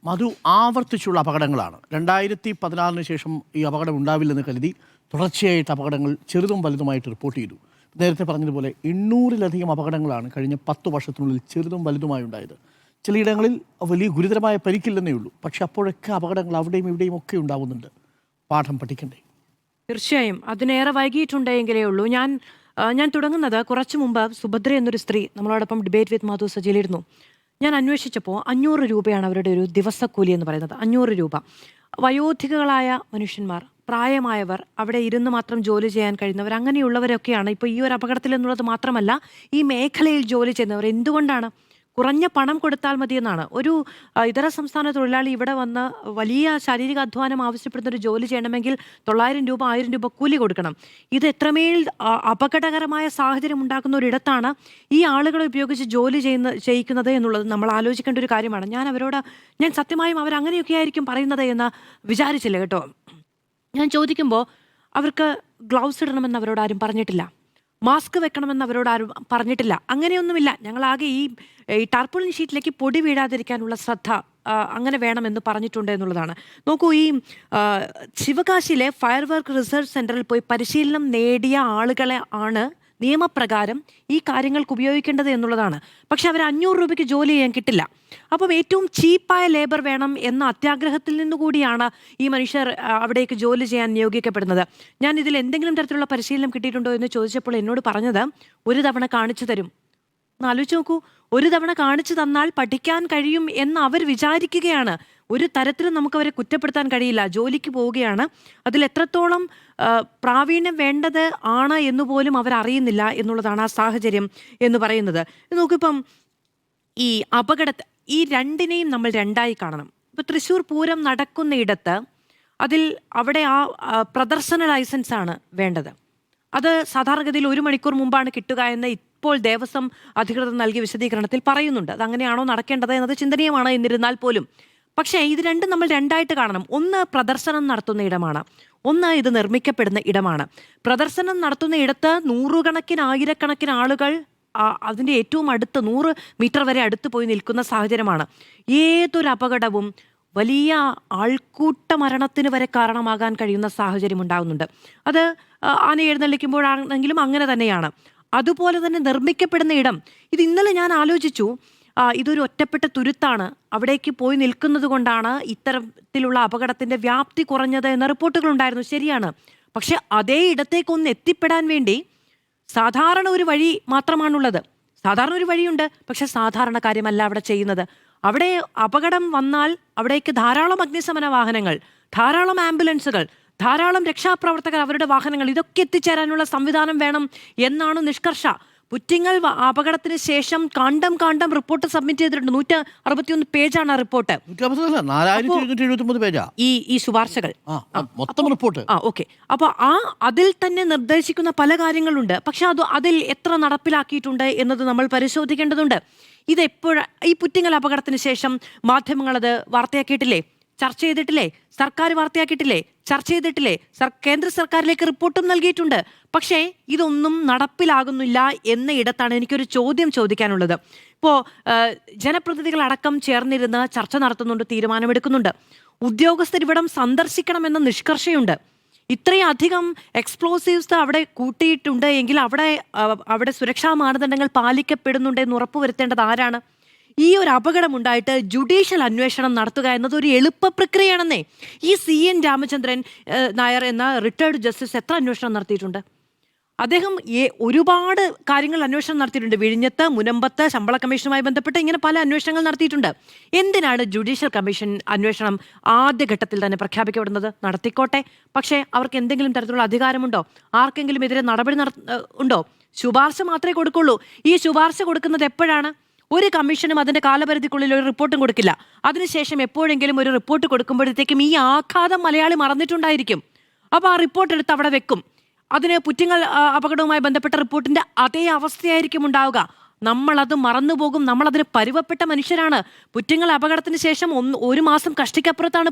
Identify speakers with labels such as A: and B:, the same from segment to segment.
A: മധു, ആവർത്തിച്ചുള്ള അപകടങ്ങളാണ്. 2016 ശേഷം ഈ അപകടം ഉണ്ടാവില്ലെന്ന് കരുതി തുടർച്ചയായിട്ട് അപകടങ്ങൾ ചെറുതും വലുതുമായിട്ട് റിപ്പോർട്ട് ചെയ്തു. നേരത്തെ പറഞ്ഞതുപോലെ 800-ലധികം അപകടങ്ങളാണ് കഴിഞ്ഞ 10 വർഷത്തിനുള്ളിൽ ചെറുതും വലുതുമായി ഉണ്ടായത്. ചിലയിടങ്ങളിൽ വലിയ ഗുരുതരമായ പരിക്കില്ലെന്നേ ഉള്ളൂ. പക്ഷെ അപ്പോഴൊക്കെ അപകടങ്ങൾ അവിടെയും ഇവിടെയും ഒക്കെ ഉണ്ടാവുന്നുണ്ട്. പാഠം പഠിക്കണ്ടേ?
B: തീർച്ചയായും അതിനേറെ വൈകിയിട്ടുണ്ടെങ്കിലേ ഉള്ളൂ. ഞാൻ തുടങ്ങുന്നത് കുറച്ചു മുമ്പ് സുഭദ്ര എന്നൊരു സ്ത്രീ നമ്മളോടൊപ്പം ഡിബേറ്റ് വിത്ത് മാധു സജിയിലിരുന്നു. ഞാൻ അന്വേഷിച്ചപ്പോൾ 500 രൂപയാണ് അവരുടെ ഒരു ദിവസക്കൂലി എന്ന് പറയുന്നത്. 500 രൂപ. വയോധികകളായ മനുഷ്യന്മാർ, പ്രായമായവർ, അവിടെ ഇരുന്ന് മാത്രം ജോലി ചെയ്യാൻ കഴിയുന്നവർ, അങ്ങനെയുള്ളവരൊക്കെയാണ് ഇപ്പോൾ ഈ ഒരു അപകടത്തിൽ എന്നുള്ളത് മാത്രമല്ല, ഈ മേഖലയിൽ ജോലി ചെയ്യുന്നവർ. എന്തുകൊണ്ടാണ്? കുറഞ്ഞ പണം കൊടുത്താൽ മതിയെന്നാണ്. ഒരു ഇതര സംസ്ഥാന തൊഴിലാളി ഇവിടെ വന്ന് വലിയ ശാരീരിക അധ്വാനം ആവശ്യപ്പെടുന്ന ഒരു ജോലി ചെയ്യണമെങ്കിൽ 900 രൂപ 1000 രൂപ കൂലി കൊടുക്കണം. ഇത് എത്രമേൽ അപകടകരമായ സാഹചര്യം ഉണ്ടാക്കുന്ന ഒരിടത്താണ് ഈ ആളുകളെ ഉപയോഗിച്ച് ജോലി ചെയ്യിക്കുന്നത് എന്നുള്ളത് നമ്മൾ ആലോചിക്കേണ്ട ഒരു കാര്യമാണ്. ഞാൻ സത്യമായും അവരങ്ങനെയൊക്കെ ആയിരിക്കും പറയുന്നത് എന്ന് വിചാരിച്ചില്ല കേട്ടോ. ഞാൻ ചോദിക്കുമ്പോൾ അവർക്ക് ഗ്ലൗസ് ഇടണമെന്ന് അവരോട് ആരും പറഞ്ഞിട്ടില്ല, മാസ്ക് വെക്കണമെന്ന് അവരോട് ആരും പറഞ്ഞിട്ടില്ല. അങ്ങനെയൊന്നുമില്ല. ഞങ്ങളാകെ ഈ ടാർപോളിൻ ഷീറ്റിലേക്ക് പൊടി വീഴാതിരിക്കാനുള്ള ശ്രദ്ധ അങ്ങനെ വേണമെന്ന് പറഞ്ഞിട്ടുണ്ട് എന്നുള്ളതാണ്. നോക്കൂ, ഈ ശിവകാശിയിലെ ഫയർ വർക്ക് റിസർച്ച് സെന്ററിൽ പോയി പരിശീലനം നേടിയ ആളുകളെ ആണ് നിയമപ്രകാരം ഈ കാര്യങ്ങൾക്ക് ഉപയോഗിക്കേണ്ടത് എന്നുള്ളതാണ്. പക്ഷെ അവർ 500 രൂപയ്ക്ക് ജോലി ചെയ്യാൻ കിട്ടില്ല. അപ്പം ഏറ്റവും ചീപ്പായ ലേബർ വേണം എന്ന അത്യാഗ്രഹത്തിൽ നിന്നുകൂടിയാണ് ഈ മനുഷ്യർ അവിടേക്ക് ജോലി ചെയ്യാൻ നിയോഗിക്കപ്പെടുന്നത്. ഞാൻ ഇതിൽ എന്തെങ്കിലും തരത്തിലുള്ള പരിശീലനം കിട്ടിയിട്ടുണ്ടോ എന്ന് ചോദിച്ചപ്പോൾ എന്നോട് പറഞ്ഞത്, ഒരു തവണ കാണിച്ചു തരും. ഒന്ന് ആലോചിച്ച് നോക്കൂ, ഒരു തവണ കാണിച്ചു തന്നാൽ പഠിക്കാൻ കഴിയും എന്ന് അവർ വിചാരിക്കുകയാണ്. ഒരു തരത്തിലും നമുക്കവരെ കുറ്റപ്പെടുത്താൻ കഴിയില്ല. ജോലിക്ക് പോവുകയാണ്. അതിൽ എത്രത്തോളം പ്രാവീണ്യം വേണ്ടത് ആണ് എന്ന് പോലും അവരറിയുന്നില്ല എന്നുള്ളതാണ് ആ സാഹചര്യം എന്ന് പറയുന്നത്. നോക്കിപ്പം ഈ ഈ രണ്ടിനെയും നമ്മൾ രണ്ടായി കാണണം. ഇപ്പോൾ തൃശ്ശൂർ പൂരം നടക്കുന്നയിടത്ത് അവിടെ ആ പ്രദർശന ലൈസൻസ് ആണ് വേണ്ടത്. അത് സാധാരണഗതിയിൽ 1 മണിക്കൂർ മുമ്പാണ് കിട്ടുക എന്ന് ഇപ്പോൾ ദേവസ്വം അധികൃതർ നൽകിയ വിശദീകരണത്തിൽ പറയുന്നുണ്ട്. അത് അങ്ങനെയാണോ നടക്കേണ്ടത് എന്നത് ചിന്തനീയമാണ്. എന്നിരുന്നാൽ പോലും പക്ഷേ ഇത് രണ്ടും നമ്മൾ രണ്ടായിട്ട് കാണണം. ഒന്ന് പ്രദർശനം നടത്തുന്ന ഇടമാണ്, ഒന്ന് ഇത് നിർമ്മിക്കപ്പെടുന്ന ഇടമാണ്. പ്രദർശനം നടത്തുന്ന ഇടത്ത് 100 കണക്കിന് 1000 ആളുകൾ അതിൻ്റെ ഏറ്റവും അടുത്ത് 100 മീറ്റർ വരെ അടുത്ത് പോയി നിൽക്കുന്ന സാഹചര്യമാണ്. ഏതൊരു അപകടവും വലിയ ആൾക്കൂട്ട മരണത്തിന് വരെ കാരണമാകാൻ കഴിയുന്ന സാഹചര്യം ഉണ്ടാകുന്നുണ്ട്. അത് ആന എഴുന്നള്ളിക്കുമ്പോഴാണെങ്കിലും അങ്ങനെ തന്നെയാണ്. അതുപോലെ തന്നെ നിർമ്മിക്കപ്പെടുന്ന ഇടം, ഇത് ഇന്നലെ ഞാൻ ആലോചിച്ചു, ഇതൊരു ഒറ്റപ്പെട്ട തുരുത്താണ്. അവിടേക്ക് പോയി നിൽക്കുന്നത് കൊണ്ടാണ് ഇത്തരത്തിലുള്ള അപകടത്തിൻ്റെ വ്യാപ്തി കുറഞ്ഞത് എന്ന റിപ്പോർട്ടുകളുണ്ടായിരുന്നു. ശരിയാണ്. പക്ഷെ അതേ ഇടത്തേക്കൊന്ന് എത്തിപ്പെടാൻ വേണ്ടി സാധാരണ ഒരു വഴി മാത്രമാണുള്ളത്. സാധാരണ ഒരു വഴിയുണ്ട്, പക്ഷെ സാധാരണ കാര്യമല്ല അവിടെ ചെയ്യുന്നത്. അവിടെ അപകടം വന്നാൽ അവിടേക്ക് ധാരാളം അഗ്നിശമന വാഹനങ്ങൾ, ധാരാളം ആംബുലൻസുകൾ, ധാരാളം രക്ഷാപ്രവർത്തകർ, അവരുടെ വാഹനങ്ങൾ, ഇതൊക്കെ എത്തിച്ചേരാനുള്ള സംവിധാനം വേണം എന്നാണ് നിഷ്കർഷ. പുറ്റിങ്ങൽ അപകടത്തിന് ശേഷം കാണ്ടം റിപ്പോർട്ട് സബ്മിറ്റ് ചെയ്തിട്ടുണ്ട്. 161 പേജാണ് ആ റിപ്പോർട്ട്. ഈ ശുപാർശകൾ
A: റിപ്പോർട്ട്.
B: ഓക്കെ. അപ്പോൾ അതിൽ തന്നെ നിർദ്ദേശിക്കുന്ന പല കാര്യങ്ങളുണ്ട്. പക്ഷെ അതിൽ എത്ര നടപ്പിലാക്കിയിട്ടുണ്ട് എന്നത് നമ്മൾ പരിശോധിക്കേണ്ടതുണ്ട്. ഈ പുറ്റിങ്ങൽ അപകടത്തിന് ശേഷം മാധ്യമങ്ങൾ അത് വാർത്തയാക്കിയിട്ടില്ലേ, ചർച്ച ചെയ്തിട്ടില്ലേ? സർക്കാർ വാർത്തയാക്കിയിട്ടില്ലേ, ചർച്ച ചെയ്തിട്ടില്ലേ? കേന്ദ്ര സർക്കാരിലേക്ക് റിപ്പോർട്ടും നൽകിയിട്ടുണ്ട്. പക്ഷേ ഇതൊന്നും നടപ്പിലാകുന്നില്ല എന്ന ഇടത്താണ് എനിക്കൊരു ചോദ്യം ചോദിക്കാനുള്ളത്. ഇപ്പോൾ ജനപ്രതിനിധികളടക്കം ചേർന്നിരുന്ന് ചർച്ച നടത്തുന്നുണ്ട്, തീരുമാനമെടുക്കുന്നുണ്ട്. ഉദ്യോഗസ്ഥർ ഇവിടം സന്ദർശിക്കണമെന്ന നിഷ്കർഷയുണ്ട്. ഇത്രയധികം എക്സ്പ്ലോസീവ്സ് അവിടെ കൂട്ടിയിട്ടുണ്ട് എങ്കിൽ അവിടെ സുരക്ഷാ മാനദണ്ഡങ്ങൾ പാലിക്കപ്പെടുന്നുണ്ട് എന്ന് ഉറപ്പുവരുത്തേണ്ടത് ആരാണ്? ഈ ഒരു അപകടം ഉണ്ടായിട്ട് ജുഡീഷ്യൽ അന്വേഷണം നടത്തുക എന്നത് ഒരു എളുപ്പ പ്രക്രിയയാണെന്നേ. ഈ CN രാമചന്ദ്രൻ നായർ എന്ന റിട്ടയർഡ് ജസ്റ്റിസ് എത്ര അന്വേഷണം നടത്തിയിട്ടുണ്ട്? അദ്ദേഹം ഒരുപാട് കാര്യങ്ങൾ അന്വേഷണം നടത്തിയിട്ടുണ്ട്. വിഴിഞ്ഞത്ത്, മുനമ്പത്ത്, ശമ്പള കമ്മീഷനുമായി ബന്ധപ്പെട്ട് ഇങ്ങനെ പല അന്വേഷണങ്ങൾ നടത്തിയിട്ടുണ്ട്. എന്തിനാണ് ജുഡീഷ്യൽ കമ്മീഷൻ അന്വേഷണം ആദ്യഘട്ടത്തിൽ തന്നെ പ്രഖ്യാപിക്കപ്പെടുന്നത്? നടത്തിക്കോട്ടെ, പക്ഷേ അവർക്ക് എന്തെങ്കിലും തരത്തിലുള്ള അധികാരമുണ്ടോ? ആർക്കെങ്കിലും എതിരെ നടപടി ഉണ്ടോ? ശുപാർശ മാത്രമേ കൊടുക്കുള്ളൂ. ഈ ശുപാർശ കൊടുക്കുന്നത് എപ്പോഴാണ്? ഒരു കമ്മീഷനും അതിൻ്റെ കാലപരിധിക്കുള്ളിൽ ഒരു റിപ്പോർട്ടും കൊടുക്കില്ല. അതിനുശേഷം എപ്പോഴെങ്കിലും ഒരു റിപ്പോർട്ട് കൊടുക്കുമ്പോഴത്തേക്കും ഈ ആഘാതം മലയാളി മറന്നിട്ടുണ്ടായിരിക്കും. അപ്പോൾ ആ റിപ്പോർട്ട് എടുത്ത് അവിടെ വെക്കും. അതിന് പുറ്റിങ്ങൽ അപകടവുമായി ബന്ധപ്പെട്ട റിപ്പോർട്ടിൻ്റെ അതേ അവസ്ഥയായിരിക്കും ഉണ്ടാവുക. നമ്മളത് മറന്നുപോകും. നമ്മളതിന് പരുവപ്പെട്ട മനുഷ്യരാണ്. പുറ്റിങ്ങൽ അപകടത്തിന് ശേഷം 1 മാസം കഷ്ടിക്കപ്പുറത്താണ്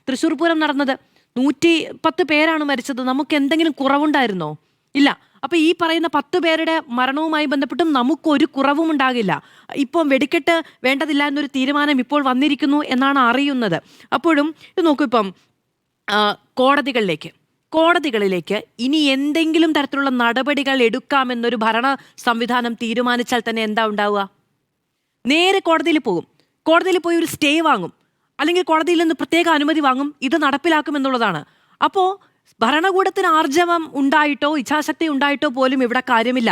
B: തൃശ്ശൂർ പൂരം നടന്നത്. 110 പേരാണ് മരിച്ചത്. നമുക്ക് എന്തെങ്കിലും കുറവുണ്ടായിരുന്നോ? ഇല്ല. അപ്പൊ ഈ പറയുന്ന 10 പേരുടെ മരണവുമായി ബന്ധപ്പെട്ടും നമുക്കൊരു കുറവും ഉണ്ടാകില്ല. ഇപ്പം വെടിക്കെട്ട് വേണ്ടതില്ല എന്നൊരു തീരുമാനം ഇപ്പോൾ വന്നിരിക്കുന്നു എന്നാണ് അറിയുന്നത്. അപ്പോഴും ഇത് നോക്കൂ, ഇപ്പം കോടതികളിലേക്ക് ഇനി എന്തെങ്കിലും തരത്തിലുള്ള നടപടികൾ എടുക്കാമെന്നൊരു ഭരണ സംവിധാനം തീരുമാനിച്ചാൽ തന്നെ എന്താ ഉണ്ടാവുക? നേരെ കോടതിയിൽ പോകും. കോടതിയിൽ പോയി ഒരു സ്റ്റേ വാങ്ങും, അല്ലെങ്കിൽ കോടതിയിൽ നിന്ന് പ്രത്യേക അനുമതി വാങ്ങും. ഇത് നടപ്പിലാക്കുമെന്നുള്ളതാണ്. അപ്പോൾ ഭരണകൂടത്തിന് ആർജവം ഉണ്ടായിട്ടോ ഇച്ഛാശക്തി ഉണ്ടായിട്ടോ പോലും ഇവിടെ കാര്യമില്ല.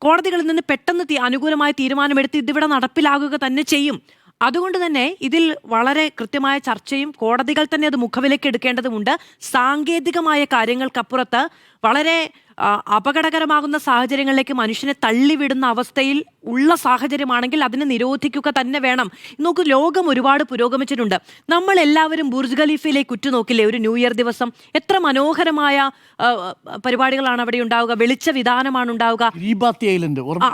B: കോടതികളിൽ നിന്ന് പെട്ടെന്ന് അനുകൂലമായ തീരുമാനമെടുത്ത് ഇതിവിടെ നടപ്പിലാകുക തന്നെ ചെയ്യും. അതുകൊണ്ട് തന്നെ ഇതിൽ വളരെ കൃത്യമായ ചർച്ചയും കോടതികൾ തന്നെ അത് മുഖവിലേക്ക് എടുക്കേണ്ടതുമുണ്ട്. സാങ്കേതികമായ കാര്യങ്ങൾക്കപ്പുറത്ത് വളരെ അപകടകരമാകുന്ന സാഹചര്യങ്ങളിലേക്ക് മനുഷ്യനെ തള്ളിവിടുന്ന അവസ്ഥയിൽ ഉള്ള സാഹചര്യമാണെങ്കിൽ അതിനെ നിരോധിക്കുക തന്നെ വേണം. നോക്കൂ, ലോകം ഒരുപാട് പുരോഗമിച്ചിട്ടുണ്ട്. നമ്മൾ എല്ലാവരും ബുർജ് ഖലീഫയിലേക്ക് ഉറ്റുനോക്കില്ലേ ഒരു ന്യൂ ഇയർ ദിവസം? എത്ര മനോഹരമായ പരിപാടികളാണ് അവിടെ ഉണ്ടാവുക, വെളിച്ച വിധാനമാണ് ഉണ്ടാവുക.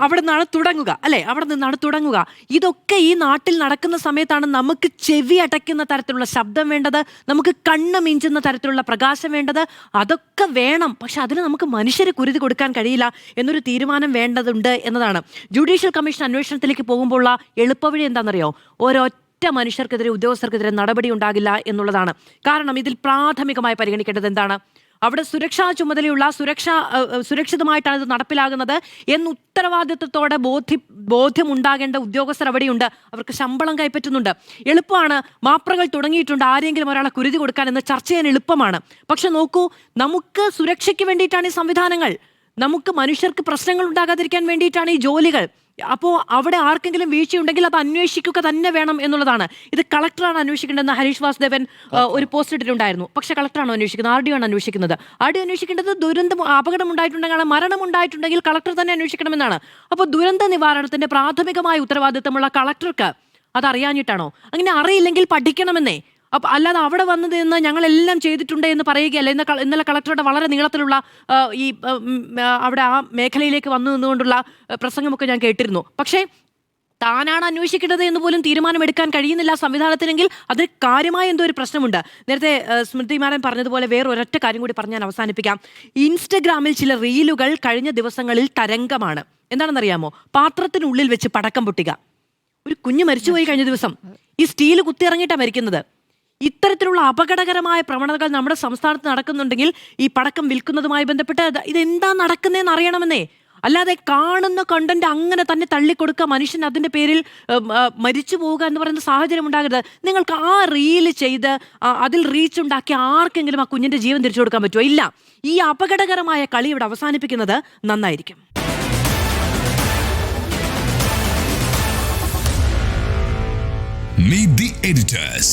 B: അവിടെ നിന്നാണ് തുടങ്ങുക, അല്ലെ? അവിടെ നിന്നാണ് തുടങ്ങുക. ഇതൊക്കെ ഈ നാട്ടിൽ നടക്കുന്ന സമയത്താണ് നമുക്ക് ചെവി അടയ്ക്കുന്ന തരത്തിലുള്ള ശബ്ദം വേണ്ടത്, നമുക്ക് കണ്ണ് മിഞ്ചുന്ന തരത്തിലുള്ള പ്രകാശം വേണ്ടത്. അതൊക്കെ വേണം. പക്ഷെ അതിന് നമുക്ക് മനുഷ്യരെ കുരുതി കൊടുക്കാൻ കഴിയില്ല എന്നൊരു തീരുമാനം വേണ്ടതുണ്ട് എന്നതാണ്. ജുഡീഷ്യൽ കമ്മീഷൻ അന്വേഷണത്തിലേക്ക് പോകുമ്പോഴുള്ള എളുപ്പവഴി എന്താണെന്നറിയോ? ഒരൊറ്റ മനുഷ്യർക്കെതിരെ, ഉദ്യോഗസ്ഥർക്കെതിരെ നടപടി ഉണ്ടാകില്ല എന്നുള്ളതാണ്. കാരണം ഇതിൽ പ്രാഥമികമായി പരിഗണിക്കേണ്ടത് എന്താണ്? അവിടെ സുരക്ഷാ ചുമതലയുള്ള സുരക്ഷിതമായിട്ടാണ് ഇത് നടപ്പിലാകുന്നത് എന്ന് ഉത്തരവാദിത്വത്തോടെ ബോധ്യം ഉണ്ടാകേണ്ട ഉദ്യോഗസ്ഥർ അവിടെയുണ്ട്. അവർക്ക് ശമ്പളം കൈപ്പറ്റുന്നുണ്ട്. എളുപ്പമാണ്, മാപ്രകൾ തുടങ്ങിയിട്ടുണ്ട്, ആരെങ്കിലും ഒരാളെ കുരുതി കൊടുക്കാൻ എന്ന് ചർച്ച ചെയ്യാൻ എളുപ്പമാണ്. പക്ഷെ നോക്കൂ, നമുക്ക് സുരക്ഷയ്ക്ക് വേണ്ടിയിട്ടാണ് ഈ സംവിധാനങ്ങൾ, നമുക്ക് മനുഷ്യർക്ക് പ്രശ്നങ്ങൾ ഉണ്ടാകാതിരിക്കാൻ വേണ്ടിയിട്ടാണ് ഈ ജോലികൾ. അപ്പോൾ അവിടെ ആർക്കെങ്കിലും വീഴ്ചയുണ്ടെങ്കിൽ അത് അന്വേഷിക്കുക തന്നെ വേണം എന്നുള്ളതാണ്. ഇത് കളക്ടറാണ് അന്വേഷിക്കേണ്ടതെന്ന് ഹരീഷ് വാസുദേവൻ ഒരു പോസ്റ്റ് ഇട്ടിട്ടുണ്ടായിരുന്നു. പക്ഷേ കളക്ടറാണോ അന്വേഷിക്കുന്നത്? RDO ആണ് അന്വേഷിക്കുന്നത്. RDO അന്വേഷിക്കേണ്ടത് അപകടം ഉണ്ടായിട്ടുണ്ടെങ്കിൽ, മരണം ഉണ്ടായിട്ടുണ്ടെങ്കിൽ കളക്ടർ തന്നെ അന്വേഷിക്കണമെന്നാണ്. അപ്പോൾ ദുരന്ത നിവാരണത്തിന്റെ പ്രാഥമികമായ ഉത്തരവാദിത്തമുള്ള കളക്ടർക്ക് അതറിയാഞ്ഞിട്ടാണോ? അങ്ങനെ അറിയില്ലെങ്കിൽ പഠിക്കണമെന്നേ. അപ്പം അല്ലാതെ അവിടെ വന്നു നിന്ന് ഞങ്ങളെല്ലാം ചെയ്തിട്ടുണ്ട് എന്ന് പറയുകയല്ല. ഇന്നലെ കളക്ടറുടെ വളരെ നീളത്തിലുള്ള ഈ അവിടെ ആ മേഖലയിലേക്ക് വന്നു നിന്നുകൊണ്ടുള്ള പ്രസംഗമൊക്കെ ഞാൻ കേട്ടിരുന്നു. പക്ഷേ താനാണ് അന്വേഷിക്കേണ്ടത് എന്ന് പോലും തീരുമാനമെടുക്കാൻ കഴിയുന്നില്ല സംവിധാനത്തിലെങ്കിൽ അത് കാര്യമായ എന്തോ ഒരു പ്രശ്നമുണ്ട്. നേരത്തെ സ്മൃതി മാഡം പറഞ്ഞതുപോലെ വേറൊരൊറ്റ കാര്യം കൂടി പറഞ്ഞ് ഞാൻ അവസാനിപ്പിക്കാം. ഇൻസ്റ്റഗ്രാമിൽ ചില റീലുകൾ കഴിഞ്ഞ ദിവസങ്ങളിൽ തരംഗമാണ്. എന്താണെന്നറിയാമോ? പാത്രത്തിനുള്ളിൽ വെച്ച് പടക്കം പൊട്ടിക. ഒരു കുഞ്ഞ് മരിച്ചുപോയി കഴിഞ്ഞ ദിവസം. ഈ സ്റ്റീൽ കുത്തിയിറങ്ങിയിട്ടാണ് മരിക്കുന്നത്. ഇത്തരത്തിലുള്ള അപകടകരമായ പ്രവണതകൾ നമ്മുടെ സംസ്ഥാനത്ത് നടക്കുന്നുണ്ടെങ്കിൽ ഈ പടക്കം വിൽക്കുന്നതുമായി ബന്ധപ്പെട്ട് ഇതെന്താ നടക്കുന്നതെന്ന് അറിയണമെന്നേ. അല്ലാതെ കാണുന്ന കണ്ടന്റ് അങ്ങനെ തന്നെ തള്ളിക്കൊടുക്കുക, മനുഷ്യൻ അതിൻ്റെ പേരിൽ മരിച്ചു പോവുക എന്ന് പറയുന്ന സാഹചര്യം ഉണ്ടാകരുത്. നിങ്ങൾക്ക് ആ റീല് ചെയ്ത് അതിൽ റീച്ച് ഉണ്ടാക്കി ആർക്കെങ്കിലും ആ കുഞ്ഞിൻ്റെ ജീവൻ തിരിച്ചു കൊടുക്കാൻ പറ്റുമോ? ഇല്ല. ഈ അപകടകരമായ കളി ഇവിടെ അവസാനിപ്പിക്കുന്നത് നന്നായിരിക്കും.
C: Meet the editors.